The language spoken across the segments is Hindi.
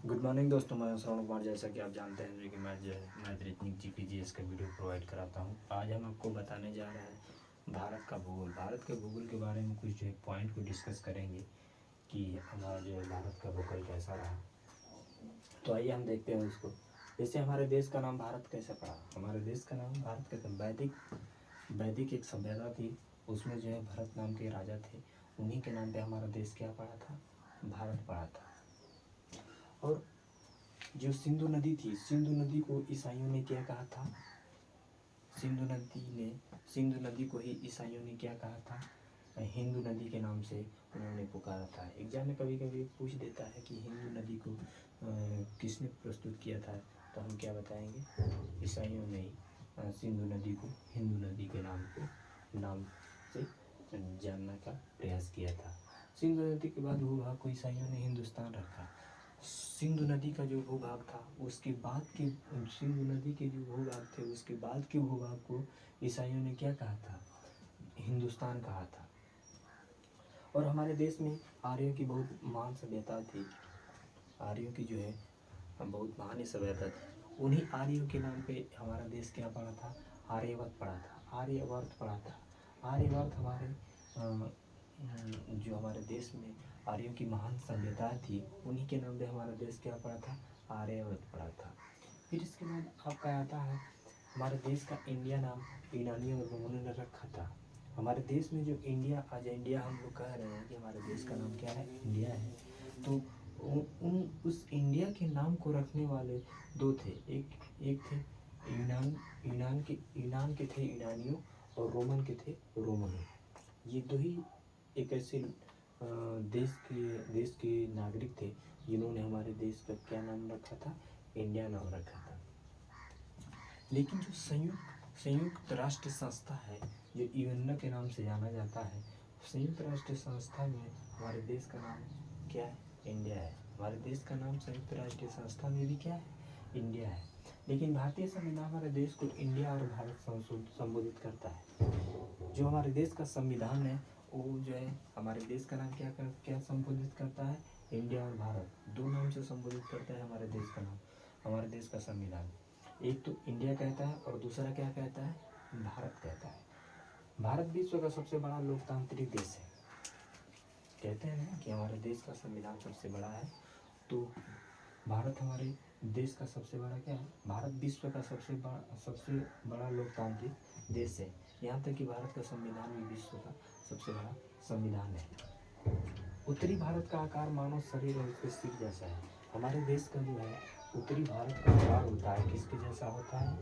गुड मॉर्निंग दोस्तों, मैं श्रवण कुमार। जैसा कि आप जानते हैं जो कि मैं जो है मैथ रीजनिंग जीपीजीएस का वीडियो प्रोवाइड कराता हूं। आज हम आपको बताने जा रहे हैं भारत का भूगोल। भारत के भूगोल के बारे में कुछ जो है पॉइंट को डिस्कस करेंगे कि हमारा जो है भारत का भूगोल कैसा रहा। तो आइए हम देखते हैं उसको। जैसे हमारे देश का नाम भारत कैसे पड़ा। हमारे देश का नाम भारत कैसे वैदिक एक सभ्यता थी, उसमें जो है भरत नाम के राजा थे। उन्हीं के नाम पे हमारा देश क्या पड़ा था, भारत पड़ा था। और जो सिंधु नदी थी, सिंधु नदी को ईसाइयों ने क्या कहा था, सिंधु नदी को ही ईसाइयों ने क्या कहा था, हिंदू नदी के नाम से उन्होंने पुकारा था। एग्जाम में कभी कभी पूछ देता है कि हिंदू नदी को किसने प्रस्तुत किया था, तो हम क्या बताएंगे, ईसाइयों ने ही सिंधु नदी को हिंदू नदी के नाम से जानने का प्रयास किया था। सिंधु नदी के बाद भूभाग को ईसाइयों ने हिंदुस्तान रखा। सिंधु नदी का जो भूभाग था उसके बाद के सिंधु नदी के जो भूभाग थे उसके बाद के भूभाग को ईसाइयों ने क्या कहा था, हिंदुस्तान कहा था। और हमारे देश में आर्यों की बहुत महान सभ्यता थी। आर्यों की जो है बहुत महान सभ्यता थी। उन्हीं आर्यों के नाम पे हमारा देश क्या पड़ा था, आर्यवर्त पड़ा था। आर्यवर्त पड़ा था। आर्यवर्त हमारे जो हमारे देश में आर्यों की महान सभ्यता थी, उन्हीं के नाम पे हमारा देश क्या पड़ा था, आर्यवर्त पड़ा था। फिर इसके बाद आपका आता है हमारे देश का इंडिया नाम यूनानियों और रोमनों ने रखा था। हमारे देश में जो इंडिया, आज इंडिया हम लोग कह रहे हैं कि हमारे देश का नाम क्या है, इंडिया है। तो उस इंडिया के नाम को रखने वाले दो थे। एक थे यूनान के थे यूनानियों, और रोमन के थे रोमनों। ये दो ही एक ऐसे देश के नागरिक थे जिन्होंने हमारे देश का क्या नाम रखा था, इंडिया नाम रखा था। लेकिन जो संयुक्त राष्ट्र संस्था है, जो यूएन के नाम से जाना जाता है, संयुक्त राष्ट्र संस्था में हमारे देश का नाम क्या है, इंडिया है। हमारे देश का नाम संयुक्त राष्ट्र संस्था में भी क्या है, इंडिया है। लेकिन भारतीय संविधान हमारे देश को इंडिया और भारत संबोधित करता है। जो हमारे देश का संविधान है वो जो है हमारे देश का नाम क्या संबोधित करता है, इंडिया और भारत दो नाम से संबोधित करता है हमारे देश का नाम, हमारे देश का संविधान। एक तो इंडिया कहता है और दूसरा क्या कहता है, भारत कहता है। भारत विश्व का सबसे बड़ा लोकतांत्रिक देश है। कहते हैं ना कि हमारे देश का संविधान सबसे बड़ा है, तो भारत हमारे देश का सबसे बड़ा क्या है, भारत विश्व का सबसे बड़ा लोकतांत्रिक देश है। यहाँ तक कि भारत का संविधान भी विश्व का सबसे बड़ा संविधान है। उत्तरी भारत का आकार मानव शरीर और उसके सिर जैसा है। हमारे देश का जो है उत्तरी भारत का आकार होता है किसके जैसा होता है,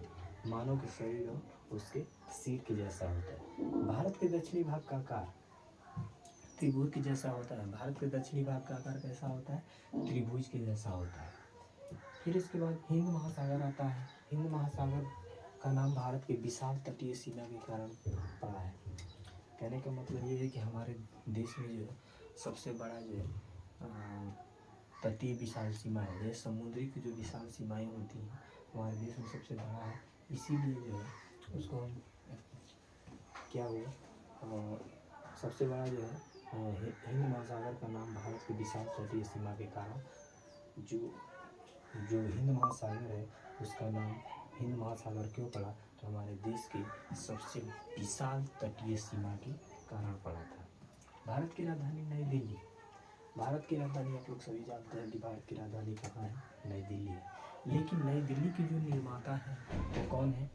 मानव के शरीर और उसके सिर के जैसा होता है। भारत के दक्षिणी भाग का आकार त्रिभुज के जैसा होता है। भारत के दक्षिणी भाग का आकार कैसा होता है, त्रिभुज के जैसा होता है। फिर इसके बाद हिंद महासागर आता है। हिंद महासागर का नाम भारत के विशाल तटीय सीमा के कारण पड़ा है। कहने का मतलब ये है कि हमारे देश में जो है सबसे बड़ा जो है तटीय विशाल सीमा है। ये समुद्री की जो विशाल सीमाएं होती हैं हमारे देश में सबसे बड़ा है। इसीलिए जो है उसको हम क्या हुआ, सबसे बड़ा जो है हिंद महासागर का नाम भारत की विशाल तटीय सीमा के कारण जो हिंद महासागर है उसका नाम हिंद महासागर क्यों पड़ा, तो हमारे देश की सबसे विशाल तटीय सीमा के कारण पड़ा था। भारत की राजधानी नई दिल्ली। भारत की राजधानी आप लोग सभी जानते हैं कि भारत की राजधानी कहाँ है, नई दिल्ली है। लेकिन नई दिल्ली की जो निर्माता है वो कौन है,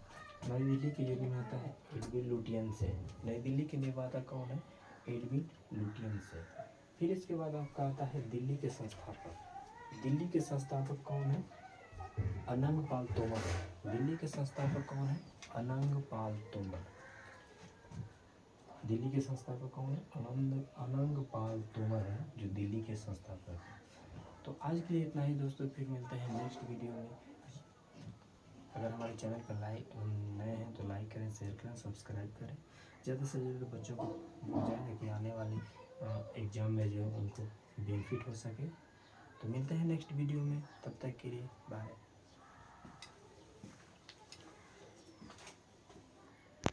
नई दिल्ली की जो निर्माता है एडविन लुटियंस है। नई दिल्ली के निर्माता कौन है, एडविन लुटियंस है। फिर इसके बाद आपका आता है दिल्ली के संस्थापक। दिल्ली के संस्थापक कौन है, अनंग पाल तोमर है। दिल्ली के संस्थापक कौन है, अनंग पाल तोमर। दिल्ली के संस्थापक कौन है, अनंग पाल तोमर है जो दिल्ली के संस्थापक हैं। तो आज के लिए इतना ही दोस्तों, फिर मिलते हैं नेक्स्ट वीडियो में। अगर हमारे चैनल पर नए हैं तो लाइक करें, शेयर करें, सब्सक्राइब करें। ज़्यादा से ज़्यादा बच्चों को पहुँचाएं कि आने वाले एग्ज़ाम में जो है उनको बेनिफिट हो सके। तो मिलते हैं नेक्स्ट वीडियो में, तब तक के लिए बाय।